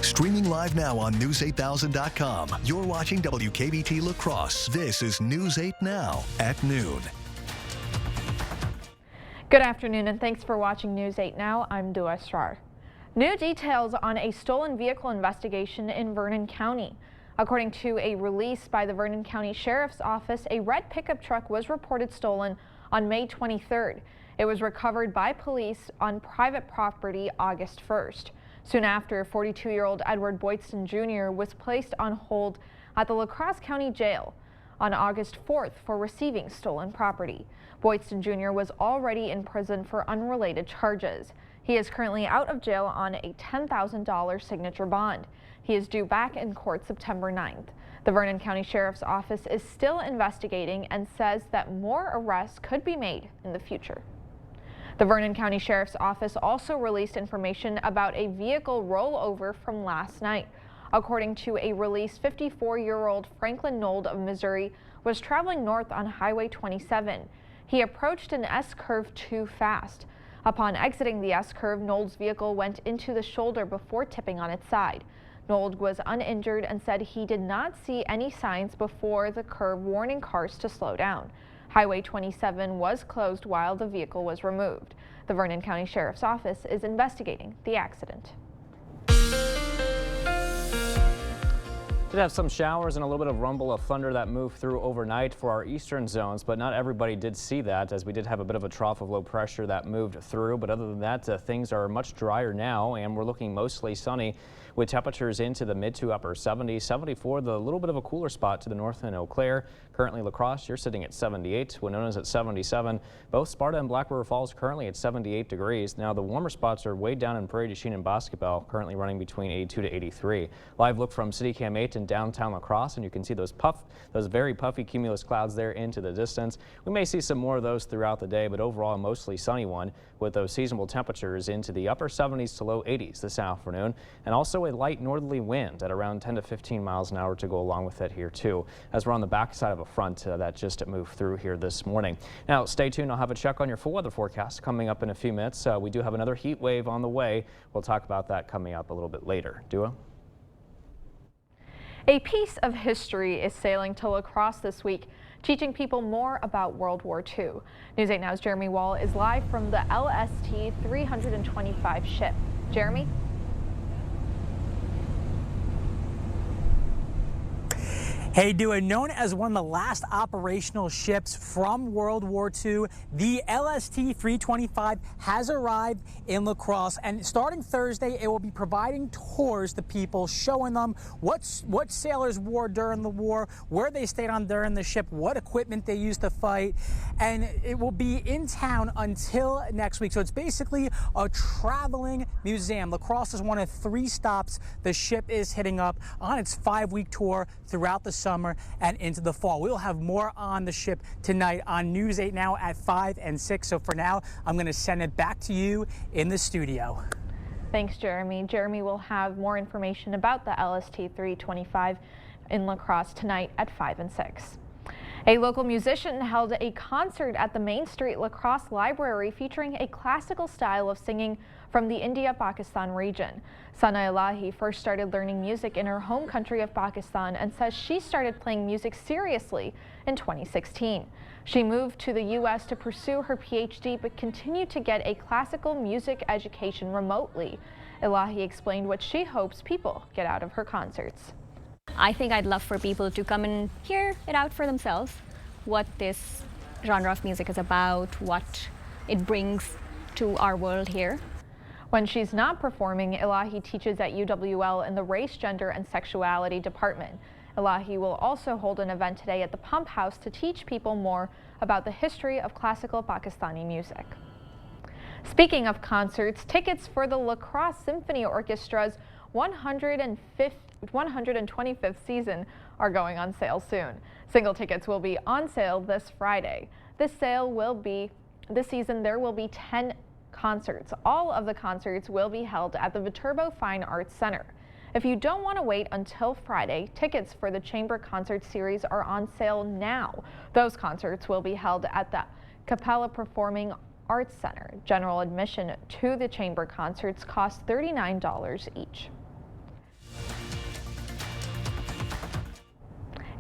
Streaming live now on News8000.com. You're watching WKBT La Crosse. This is News 8 Now at noon. Good afternoon and thanks for watching News 8 Now. I'm Dua Strar. New details on a stolen vehicle investigation in Vernon County. According to a release by the Vernon County Sheriff's Office, a red pickup truck was reported stolen on May 23rd. It was recovered by police on private property August 1st. Soon after, 42-year-old Edward Boydston Jr. was placed on hold at the La Crosse County Jail on August 4th for receiving stolen property. Boydston Jr. was already in prison for unrelated charges. He is currently out of jail on a $10,000 signature bond. He is due back in court September 9th. The Vernon County Sheriff's Office is still investigating and says that more arrests could be made in the future. The Vernon County Sheriff's Office also released information about a vehicle rollover from last night. According to a release, 54-year-old Franklin Nold of Missouri was traveling north on Highway 27. He approached an S-curve too fast. Upon exiting the S-curve, Nold's vehicle went into the shoulder before tipping on its side. Nold was uninjured and said he did not see any signs before the curve warning cars to slow down. Highway 27 was closed while the vehicle was removed. The Vernon County Sheriff's Office is investigating the accident. Did have some showers and a little bit of rumble of thunder that moved through overnight for our eastern zones, but not everybody did see that, as we did have a bit of a trough of low pressure that moved through. But other than that, things are much drier now, and we're looking mostly sunny with temperatures into the mid to upper 70s. 74, the little bit of a cooler spot to the north in Eau Claire. Currently La Crosse, you're sitting at 78. Winona's at 77. Both Sparta and Black River Falls currently at 78 degrees. Now the warmer spots are way down in Prairie du Chien and Basketball, currently running between 82 to 83. Live look from City Cam 8 in downtown La Crosse, and you can see those very puffy cumulus clouds there into the distance. We may see some more of those throughout the day, but overall a mostly sunny one with those seasonable temperatures into the upper 70s to low 80s this afternoon, and also a light northerly wind at around 10 to 15 miles an hour to go along with it here too, as we're on the backside of a front that just moved through here this morning. Now stay tuned. I'll have a check on your full weather forecast coming up in a few minutes. We do have another heat wave on the way. We'll talk about that coming up a little bit later. Dua? A piece of history is sailing to La Crosse this week, teaching people more about World War II. News 8 Now's Jeremy Wall is live from the LST 325 ship. Jeremy? Hey, Dua, known as one of the last operational ships from World War II, the LST 325 has arrived in La Crosse, and starting Thursday, it will be providing tours to people, showing them what sailors wore during the war, where they stayed on during the ship, what equipment they used to fight, and it will be in town until next week. So it's basically a traveling museum. La Crosse is one of 3 stops the ship is hitting up on its 5-week tour throughout the summer and into the fall. We'll have more on the ship tonight on News 8 Now at 5 and 6. So for now, I'm going to send it back to you in the studio. Thanks, Jeremy. Jeremy will have more information about the LST 325 in La Crosse tonight at 5 and 6. A local musician held a concert at the Main Street La Crosse Library featuring a classical style of singing from the India-Pakistan region. Sana Elahi first started learning music in her home country of Pakistan and says she started playing music seriously in 2016. She moved to the U.S. to pursue her PhD but continued to get a classical music education remotely. Elahi explained what she hopes people get out of her concerts. I think I'd love for people to come and hear it out for themselves, what this genre of music is about, what it brings to our world here. When she's not performing, Elahi teaches at UWL in the Race, Gender, and Sexuality department. Elahi will also hold an event today at the Pump House to teach people more about the history of classical Pakistani music. Speaking of concerts, tickets for the La Crosse Symphony Orchestra's 125th season are going on sale soon. Single tickets will be on sale this Friday. This season there will be 10 concerts. All of the concerts will be held at the Viterbo Fine Arts Center. If you don't want to wait until Friday, tickets for the Chamber Concert Series are on sale now. Those concerts will be held at the Capella Performing Arts Center. General admission to the Chamber concerts costs $39 each.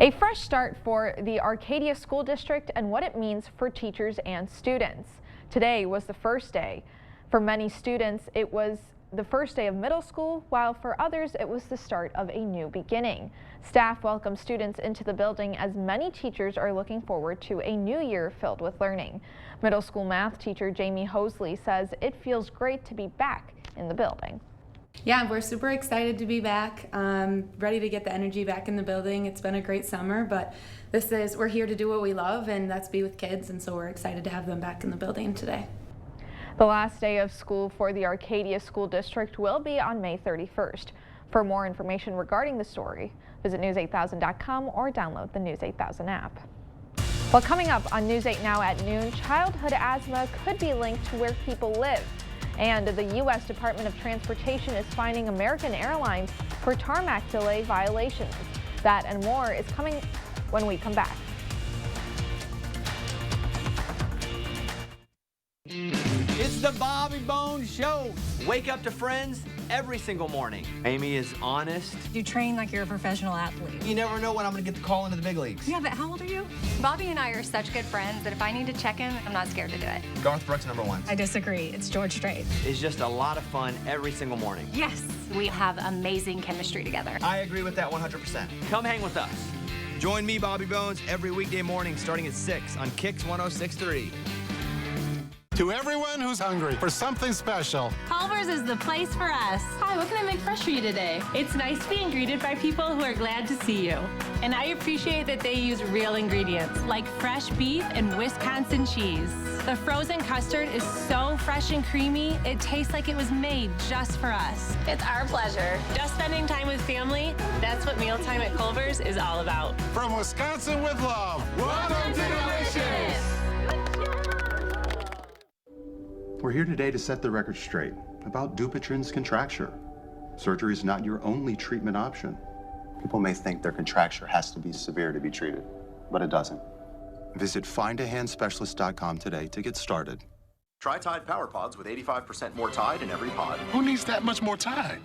A fresh start for the Arcadia School District and what it means for teachers and students. Today was the first day. For many students, it was the first day of middle school, while for others it was the start of a new beginning. Staff welcomed students into the building as many teachers are looking forward to a new year filled with learning. Middle school math teacher Jamie Hosley says it feels great to be back in the building. Yeah, we're super excited to be back, ready to get the energy back in the building. It's been a great summer, but we're here to do what we love, and that's be with kids, and so we're excited to have them back in the building today. The last day of school for the Arcadia School District will be on May 31st. For more information regarding the story, visit news8000.com or download the News 8000 app. Well, coming up on News 8 Now at noon, childhood asthma could be linked to where people live. And the U.S. Department of Transportation is fining American Airlines for tarmac delay violations. That and more is coming when we come back. It's the Bobby Bones Show. Wake up to friends every single morning. Amy is honest. You train like you're a professional athlete. You never know when I'm going to get the call into the big leagues. Yeah, but how old are you? Bobby and I are such good friends that if I need to check in, I'm not scared to do it. Garth Brooks, #1. I disagree. It's George Strait. It's just a lot of fun every single morning. Yes, we have amazing chemistry together. I agree with that 100%. Come hang with us. Join me, Bobby Bones, every weekday morning starting at 6 on Kicks 106.3. To everyone who's hungry for something special, Culver's is the place for us. Hi, what can I make fresh for you today? It's nice being greeted by people who are glad to see you. And I appreciate that they use real ingredients, like fresh beef and Wisconsin cheese. The frozen custard is so fresh and creamy, it tastes like it was made just for us. It's our pleasure. Just spending time with family, that's what mealtime at Culver's is all about. from Wisconsin with love, welcome to Delicious! We're here today to set the record straight about Dupuytren's contracture. Surgery is not your only treatment option. People may think their contracture has to be severe to be treated, but it doesn't. Visit findahandspecialist.com today to get started. Try Tide Power Pods with 85% more Tide in every pod. Who needs that much more Tide?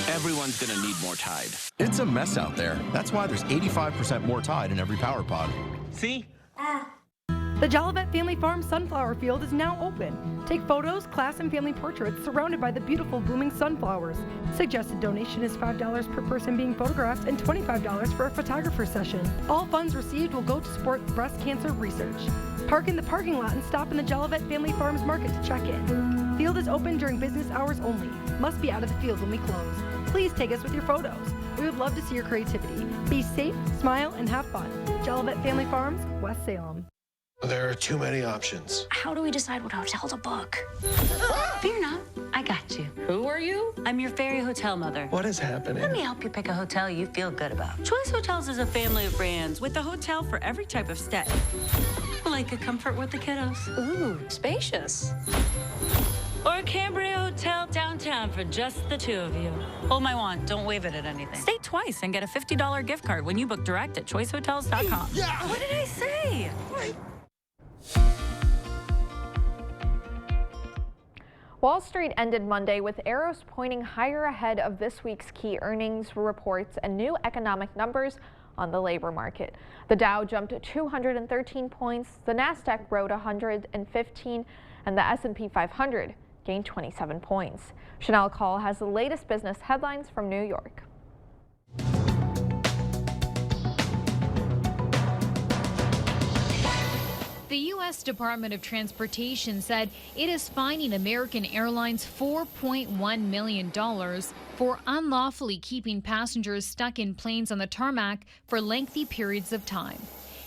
Everyone's gonna need more Tide. It's a mess out there. That's why there's 85% more Tide in every Power Pod. See? The Jolivet Family Farm sunflower field is now open. Take photos, class, and family portraits surrounded by the beautiful blooming sunflowers. Suggested donation is $5 per person being photographed and $25 for a photographer session. All funds received will go to support breast cancer research. Park in the parking lot and stop in the Jolivet Family Farms Market to check in. Field is open during business hours only. Must be out of the field when we close. Please take us with your photos. We would love to see your creativity. Be safe, smile, and have fun. Jolivet Family Farms, West Salem. There are too many options. How do we decide what hotel to book? Fear not, I got you. Who are you? I'm your fairy hotel mother. What is happening? Let me help you pick a hotel you feel good about. Choice Hotels is a family of brands with a hotel for every type of stay. Like a comfort with the kiddos. Ooh, spacious. Or a Cambria Hotel downtown for just the two of you. Hold my wand, don't wave it at anything. Stay twice and get a $50 gift card when you book direct at choicehotels.com. Yeah. What did I say? Wall Street ended Monday with arrows pointing higher ahead of this week's key earnings reports and new economic numbers on the labor market. The Dow jumped 213 points, the Nasdaq rode 115, and the S&P 500 gained 27 points. Chanel Call has the latest business headlines from New York. The U.S. Department of Transportation said it is fining American Airlines $4.1 million for unlawfully keeping passengers stuck in planes on the tarmac for lengthy periods of time.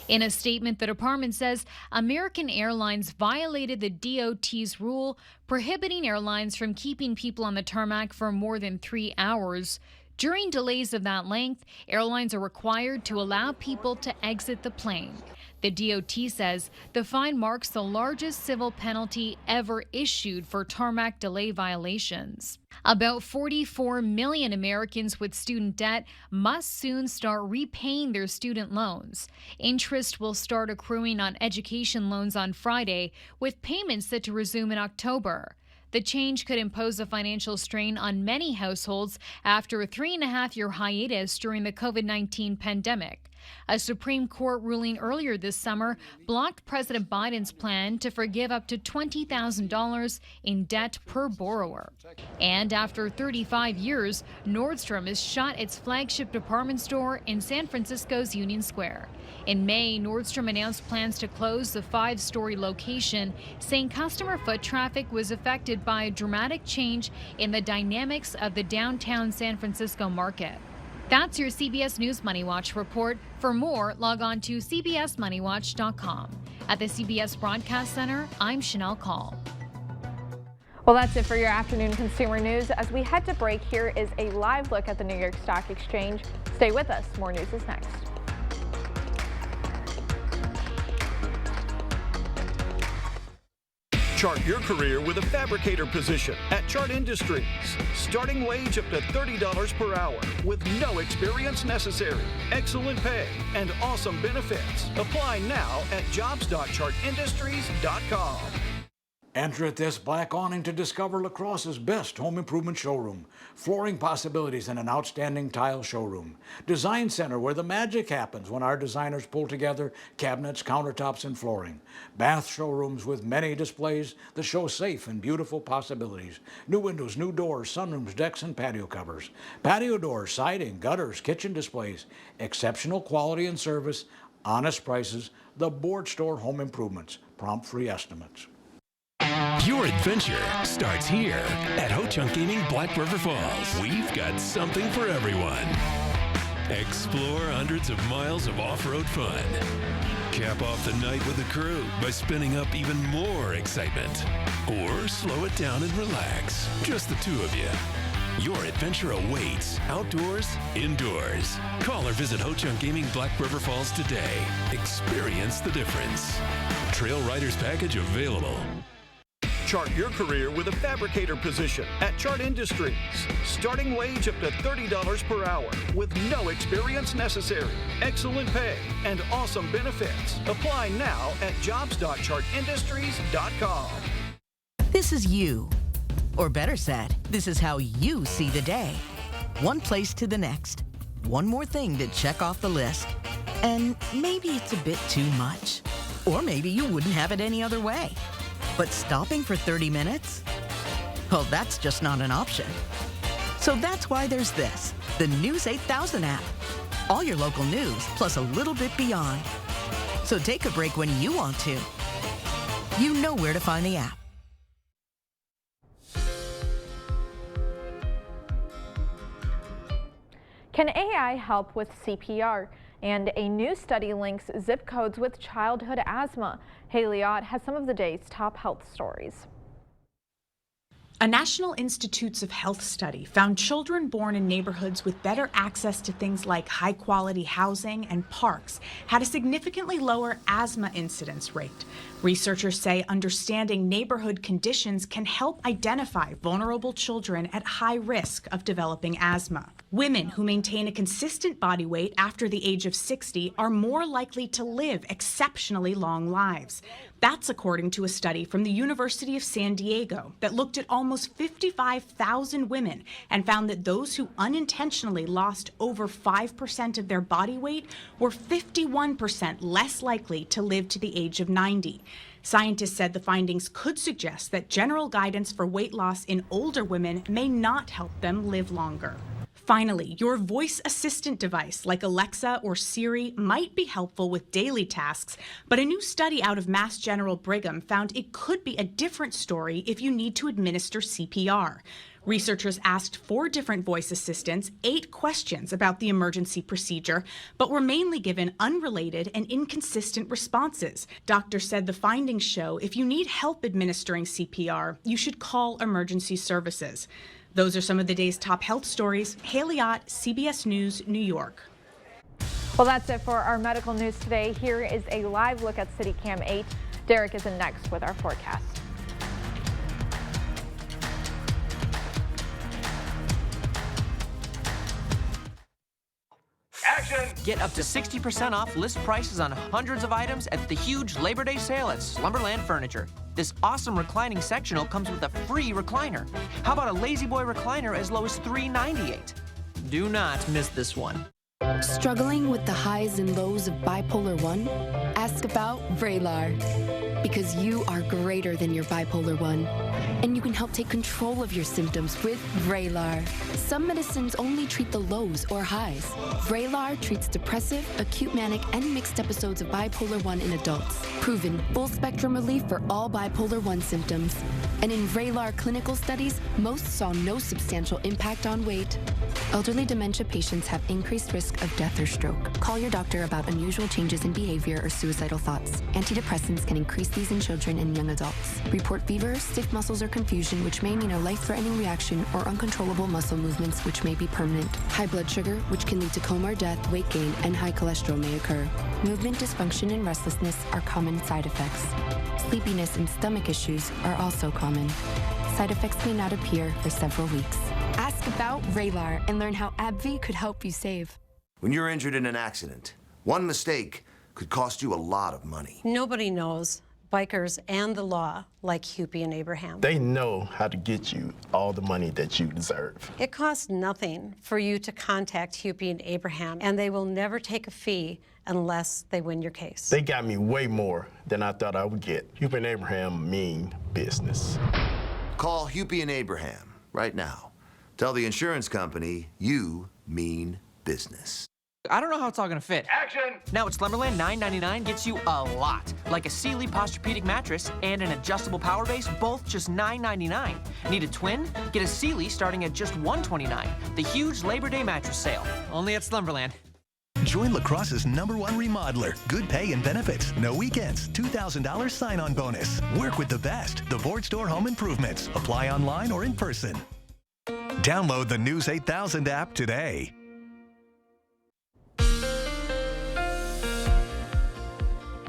In a statement, the department says American Airlines violated the DOT's rule prohibiting airlines from keeping people on the tarmac for more than 3 hours. During delays of that length, airlines are required to allow people to exit the plane. The DOT says the fine marks the largest civil penalty ever issued for tarmac delay violations. About 44 million Americans with student debt must soon start repaying their student loans. Interest will start accruing on education loans on Friday, with payments set to resume in October. The change could impose a financial strain on many households after a 3.5-year hiatus during the COVID-19 pandemic. A Supreme Court ruling earlier this summer blocked President Biden's plan to forgive up to $20,000 in debt per borrower. And after 35 years, Nordstrom has shut its flagship department store in San Francisco's Union Square. In May, Nordstrom announced plans to close the 5-story location, saying customer foot traffic was affected by a dramatic change in the dynamics of the downtown San Francisco market. That's your CBS News Money Watch report. For more, log on to cbsmoneywatch.com. At the CBS Broadcast Center, I'm Chanel Call. Well, that's it for your afternoon consumer news. As we head to break, here is a live look at the New York Stock Exchange. Stay with us. More news is next. Chart your career with a fabricator position at Chart Industries. Starting wage up to $30 per hour with no experience necessary. Excellent pay and awesome benefits. Apply now at jobs.chartindustries.com. Enter at this black awning to discover La Crosse's best home improvement showroom. Flooring possibilities in an outstanding tile showroom. Design center where the magic happens when our designers pull together cabinets, countertops, and flooring. Bath showrooms with many displays that show safe and beautiful possibilities. New windows, new doors, sunrooms, decks, and patio covers. Patio doors, siding, gutters, kitchen displays. Exceptional quality and service, honest prices, the Board Store Home Improvements. Prompt free estimates. Your adventure starts here at Ho-Chunk Gaming Black River Falls. We've got something for everyone. Explore hundreds of miles of off-road fun. Cap off the night with the crew by spinning up even more excitement. Or slow it down and relax. Just the two of you. Your adventure awaits, outdoors, indoors. Call or visit Ho-Chunk Gaming Black River Falls today. Experience the difference. Trail Riders Package available. Chart your career with a fabricator position at Chart Industries. Starting wage up to $30 per hour with no experience necessary. Excellent pay and awesome benefits. Apply now at jobs.chartindustries.com. This is you. Or better said, this is how you see the day. One place to the next. One more thing to check off the list. And maybe it's a bit too much. Or maybe you wouldn't have it any other way. But stopping for 30 minutes? Well, that's just not an option. So that's why there's this, the News 8000 app. All your local news, plus a little bit beyond. So take a break when you want to. You know where to find the app. Can AI help with CPR? And a new study links zip codes with childhood asthma. Haley Ott has some of the day's top health stories. A National Institutes of Health study found children born in neighborhoods with better access to things like high-quality housing and parks had a significantly lower asthma incidence rate. Researchers say understanding neighborhood conditions can help identify vulnerable children at high risk of developing asthma. Women who maintain a consistent body weight after the age of 60 are more likely to live exceptionally long lives. That's according to a study from the University of San Diego that looked at almost 55,000 women and found that those who unintentionally lost over 5% of their body weight were 51% less likely to live to the age of 90. Scientists said the findings could suggest that general guidance for weight loss in older women may not help them live longer. Finally, your voice assistant device like Alexa or Siri might be helpful with daily tasks, but a new study out of Mass General Brigham found it could be a different story if you need to administer CPR. Researchers asked 4 different voice assistants 8 questions about the emergency procedure, but were mainly given unrelated and inconsistent responses. Doctors said the findings show if you need help administering CPR, you should call emergency services. Those are some of the day's top health stories. Haley Ott, CBS News, New York. Well, that's it for our medical news today. Here is a live look at CityCam 8. Derek is in next with our forecast. Action! Get up to 60% off list prices on hundreds of items at the huge Labor Day sale at Slumberland Furniture. This awesome reclining sectional comes with a free recliner. How about a Lazy Boy recliner as low as $398? Do not miss this one. Struggling with the highs and lows of bipolar 1? Ask about Vraylar. Because you are greater than your bipolar 1. And you can help take control of your symptoms with Vraylar. Some medicines only treat the lows or highs. Vraylar treats depressive, acute manic, and mixed episodes of bipolar 1 in adults. Proven full-spectrum relief for all bipolar 1 symptoms. And in Vraylar clinical studies, most saw no substantial impact on weight. Elderly dementia patients have increased risk of death or stroke. Call your doctor about unusual changes in behavior or suicidal thoughts. Antidepressants can increase these in children and young adults. Report fever, stiff muscles, or confusion, which may mean a life-threatening reaction, or uncontrollable muscle movements, which may be permanent. High blood sugar, which can lead to coma or death, weight gain, and high cholesterol may occur. Movement dysfunction and restlessness are common side effects. Sleepiness and stomach issues are also common. Side effects may not appear for several weeks. Ask about Vraylar and learn how AbbVie could help you save. When you're injured in an accident, one mistake could cost you a lot of money. Nobody knows bikers and the law like Hupy and Abraham. They know how to get you all the money that you deserve. It costs nothing for you to contact Hupy and Abraham, and they will never take a fee unless they win your case. They got me way more than I thought I would get. Hupy and Abraham mean business. Call Hupy and Abraham right now. Tell the insurance company you mean business. I don't know how it's all gonna fit. Action! Now at Slumberland, $9.99 gets you a lot. Like a Sealy Posturepedic mattress and an adjustable power base, both just $9.99. Need a twin? Get a Sealy starting at just $129. The huge Labor Day mattress sale. Only at Slumberland. Join La Crosse's #1 remodeler. Good pay and benefits. No weekends. $2,000 sign-on bonus. Work with the best. The Ford Store Home Improvements. Apply online or in person. Download the News 8000 app today.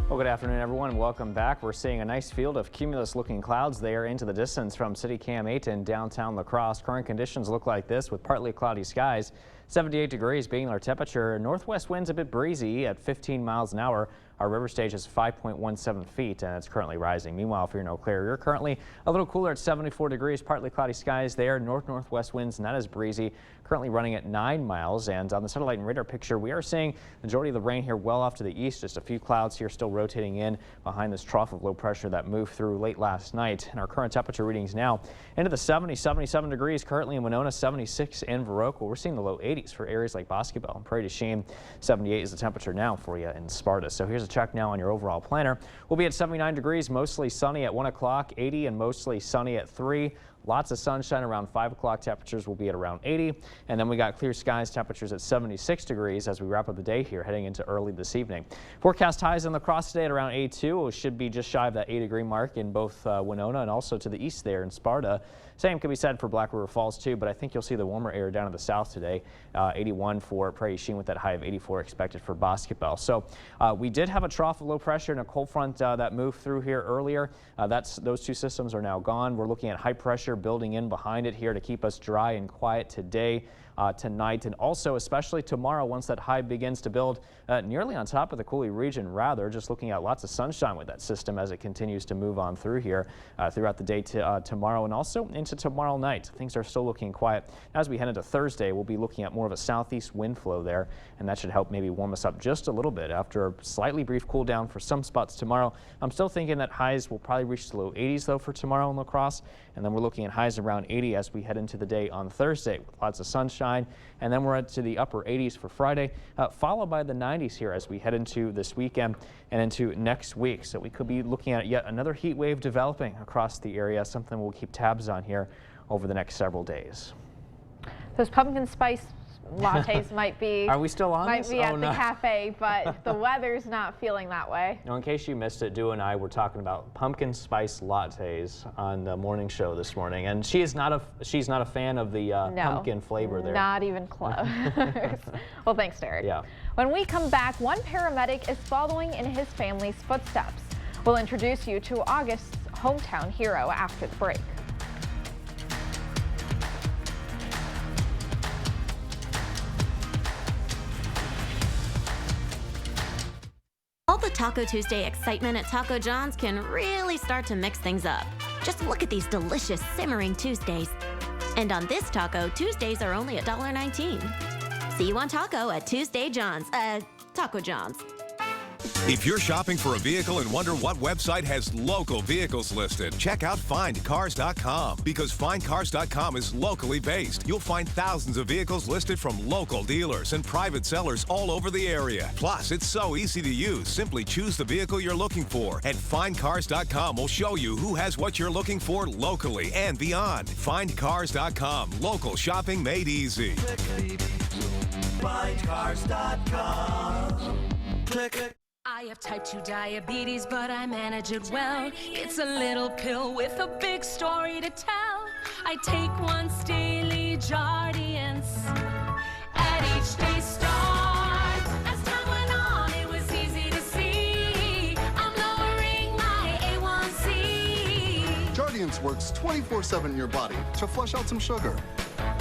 Well, good afternoon, everyone. Welcome back. We're seeing a nice field of cumulus-looking clouds there into the distance from City Cam 8 in downtown La Crosse. Current conditions look like this with partly cloudy skies. 78 degrees being our temperature. Northwest winds a bit breezy at 15 miles an hour. Our river stage is 5.17 feet and it's currently rising. Meanwhile, for your No Clear, you're currently a little cooler at 74 degrees, partly cloudy skies there. North-northwest winds not as breezy, currently running at 9 miles. And on the satellite and radar picture, we are seeing the majority of the rain here well off to the east. Just a few clouds here still rotating in behind this trough of low pressure that moved through late last night. And our current temperature readings now into the 77 degrees currently in Winona, 76 in Viroqua. We're seeing the low 80s for areas like Bosquebel and Prairie du Chien. 78 is the temperature now for you in Sparta. So here's a check now on your overall planner. We'll be at 79 degrees, mostly sunny at 1 o'clock, 80 and mostly sunny at 3. Lots of sunshine around 5 o'clock. Temperatures will be at around 80. And then we got clear skies, temperatures at 76 degrees as we wrap up the day here heading into early this evening. Forecast highs in La Crosse today at around 82. It should be just shy of that 8-degree mark in both Winona and also to the east there in Sparta. Same can be said for Black River Falls too, but I think you'll see the warmer air down in the south today. 81 for Prairie du Chien with that high of 84 expected for Bosquebel. So we did have a trough of low pressure and a cold front that moved through here earlier. Those two systems are now gone. We're looking at high pressure building in behind it here to keep us dry and quiet today, tonight, and also especially tomorrow once that high begins to build nearly on top of the Coulee region. Rather, just looking at lots of sunshine with that system as it continues to move on through here throughout the day tomorrow and also into tomorrow night. Things are still looking quiet. As we head into Thursday, we'll be looking at more of a southeast wind flow there, and that should help maybe warm us up just a little bit after a slightly brief cool down for some spots tomorrow. I'm still thinking that highs will probably reach the low 80s though for tomorrow in La Crosse, and then we're looking at highs around 80 as we head into the day on Thursday with lots of sunshine, and then we're into the upper 80s for Friday, followed by the 90s here as we head into this weekend and into next week. So we could be looking at yet another heat wave developing across the area, something we'll keep tabs on here over the next several days. Those pumpkin spice lattes might be Are we still on might this? be Oh, at no. the cafe, but the weather's not feeling that way. Now, in case you missed it, Dua and I were talking about pumpkin spice lattes on the morning show this morning, and she's not a fan of the pumpkin flavor there. Not even close. Well, thanks, Derek. Yeah. When we come back, one paramedic is following in his family's footsteps. We'll introduce you to August's hometown hero after the break. All the Taco Tuesday excitement at Taco John's can really start to mix things up. Just look at these delicious simmering Tuesdays. And on this taco, Tuesdays are only $1.19. See you on taco at Tuesday John's. Taco John's. If you're shopping for a vehicle and wonder what website has local vehicles listed, check out FindCars.com, because FindCars.com is locally based. You'll find thousands of vehicles listed from local dealers and private sellers all over the area. Plus, it's so easy to use. Simply choose the vehicle you're looking for, and FindCars.com will show you who has what you're looking for locally and beyond. FindCars.com, local shopping made easy. FindCars.com. Click. I have type 2 diabetes, but I manage it well. It's a little pill with a big story to tell. I take once daily Jardiance at each day start. As time went on, it was easy to see I'm lowering my A1C. Jardiance works 24/7 in your body to flush out some sugar.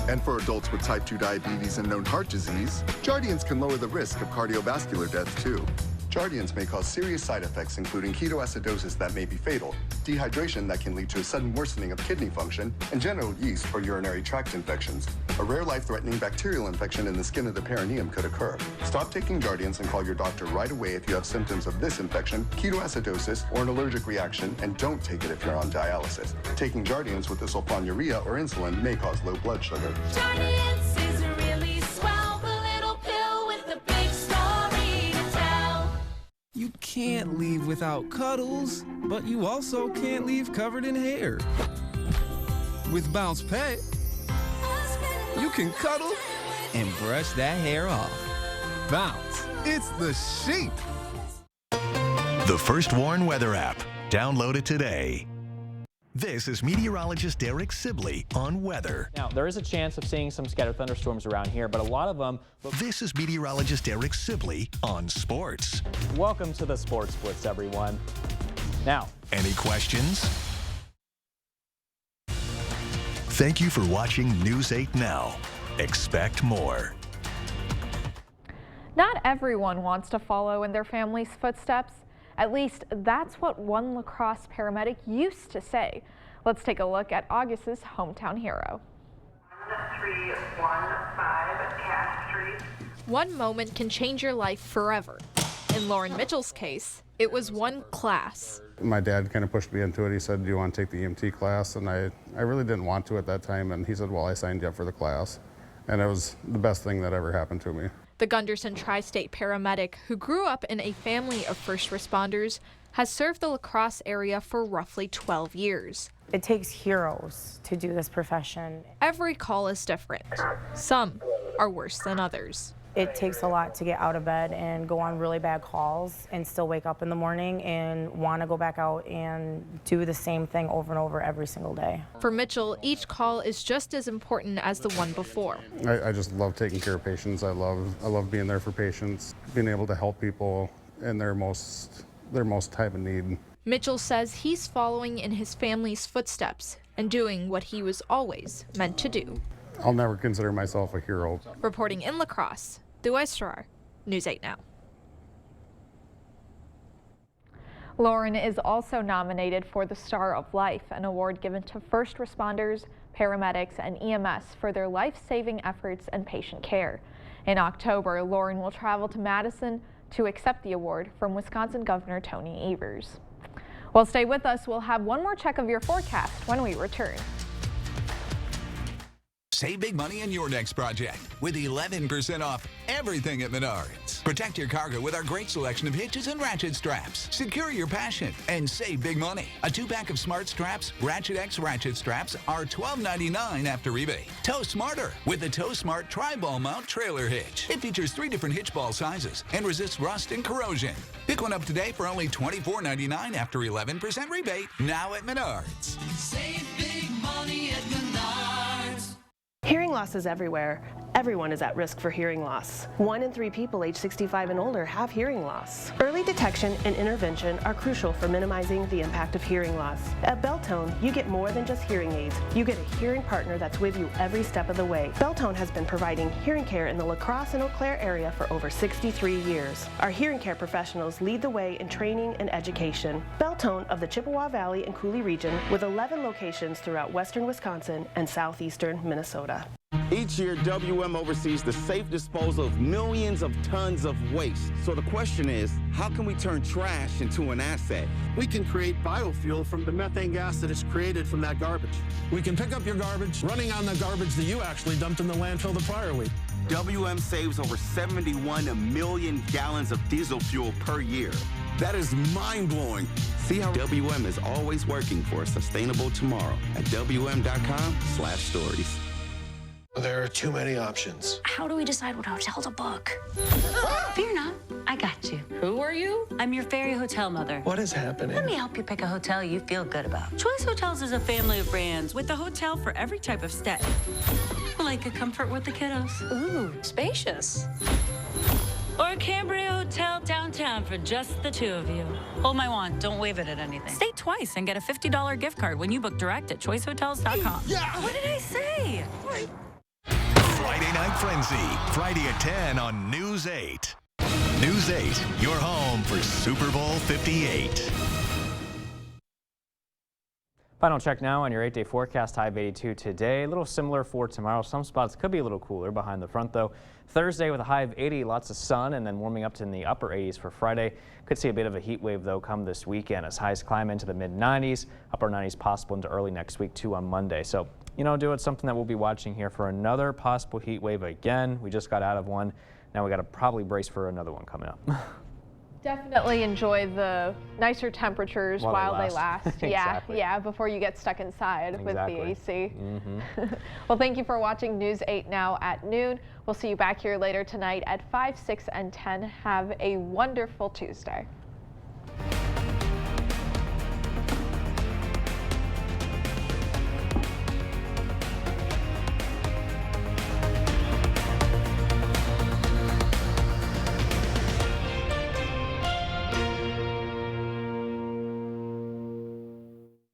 And for adults with type 2 diabetes and known heart disease, Jardiance can lower the risk of cardiovascular death too. Jardiance may cause serious side effects, including ketoacidosis that may be fatal, dehydration that can lead to a sudden worsening of kidney function, and genital yeast or urinary tract infections. A rare life-threatening bacterial infection in the skin of the perineum could occur. Stop taking Jardiance and call your doctor right away if you have symptoms of this infection, ketoacidosis, or an allergic reaction, and don't take it if you're on dialysis. Taking Jardiance with the sulfonylurea or insulin may cause low blood sugar. Jardiance is really swell, the little pill with the big story to tell. You can't leave without cuddles, but you also can't leave covered in hair. With Bounce Pet, you can cuddle and brush that hair off. Bounce, it's the sheep. The First Warn Weather app. Download it today. This is meteorologist Derek Sibley on weather. Now, there is a chance of seeing some scattered thunderstorms around here, but a lot of them... This is meteorologist Derek Sibley on sports. Welcome to the Sports Blitz, everyone. Now, any questions? Thank you for watching News 8 Now. Expect more. Not everyone wants to follow in their family's footsteps. At least that's what one La Crosse paramedic used to say. Let's take a look at August's hometown hero. 1315 Cass Street. One moment can change your life forever. In Lauren Mitchell's case, it was one class. My dad kind of pushed me into it. He said, do you want to take the EMT class? And I really didn't want to at that time. And he said, well, I signed you up for the class. And it was the best thing that ever happened to me. The Gunderson Tri-State paramedic, who grew up in a family of first responders, has served the La Crosse area for roughly 12 years. It takes heroes to do this profession. Every call is different. Some are worse than others. It takes a lot to get out of bed and go on really bad calls and still wake up in the morning and want to go back out and do the same thing over and over every single day. For Mitchell, each call is just as important as the one before. I just love taking care of patients. I love being there for patients, being able to help people in their most time of need. Mitchell says he's following in his family's footsteps and doing what he was always meant to do. I'll never consider myself a hero. Reporting in La Crosse, Dua Estrar, News 8 Now. Lauren is also nominated for the Star of Life, an award given to first responders, paramedics, and EMS for their life-saving efforts and patient care. In October, Lauren will travel to Madison to accept the award from Wisconsin Governor Tony Evers. Well, stay with us. We'll have one more check of your forecast when we return. Save big money on your next project with 11% off everything at Menards. Protect your cargo with our great selection of hitches and ratchet straps. Secure your passion and save big money. A 2-pack of Smart Straps, Ratchet X ratchet straps are $12.99 after rebate. Tow smarter with the Tow Smart Tri-Ball Mount Trailer Hitch. It features 3 different hitch ball sizes and resists rust and corrosion. Pick one up today for only $24.99 after 11% rebate. Now at Menards. Save big money at Menards. Hearing loss is everywhere, Everyone is at risk for hearing loss. 1 in 3 people age 65 and older have hearing loss. Early detection and intervention are crucial for minimizing the impact of hearing loss. At Beltone, you get more than just hearing aids. You get a hearing partner that's with you every step of the way. Beltone has been providing hearing care in the La Crosse and Eau Claire area for over 63 years. Our hearing care professionals lead the way in training and education. Beltone of the Chippewa Valley and Coulee region, with 11 locations throughout western Wisconsin and southeastern Minnesota. Each year, WM oversees the safe disposal of millions of tons of waste. So the question is, how can we turn trash into an asset? We can create biofuel from the methane gas that is created from that garbage. We can pick up your garbage running on the garbage that you actually dumped in the landfill the prior week. WM saves over 71 million gallons of diesel fuel per year. That is mind-blowing. See how WM is always working for a sustainable tomorrow at WM.com/stories. There are too many options. How do we decide what hotel to book? Fear not, I got you. Who are you? I'm your fairy hotel mother. What is happening? Let me help you pick a hotel you feel good about. Choice Hotels is a family of brands with a hotel for every type of stay. Like a comfort with the kiddos. Ooh, spacious. Or a Cambria hotel downtown for just the two of you. Hold my wand, don't wave it at anything. Stay twice and get a $50 gift card when you book direct at choicehotels.com. Yeah! What did I say? Friday Night Frenzy, Friday at 10 on News 8. News 8, your home for Super Bowl 58. Final check now on your 8-day forecast. High of 82 today. A little similar for tomorrow. Some spots could be a little cooler behind the front though. Thursday with a high of 80, lots of sun, and then warming up to in the upper 80s for Friday. Could see a bit of a heat wave though come this weekend as highs climb into the mid 90s, upper 90s possible into early next week too on Monday. So, you know, it's something that we'll be watching here for another possible heat wave again. We just got out of one. Now we got to probably brace for another one coming up. Definitely enjoy the nicer temperatures while they last. Exactly. Yeah, before you get stuck inside with the AC. Mm-hmm. Well, thank you for watching News 8 Now at noon. We'll see you back here later tonight at 5, 6, and 10. Have a wonderful Tuesday.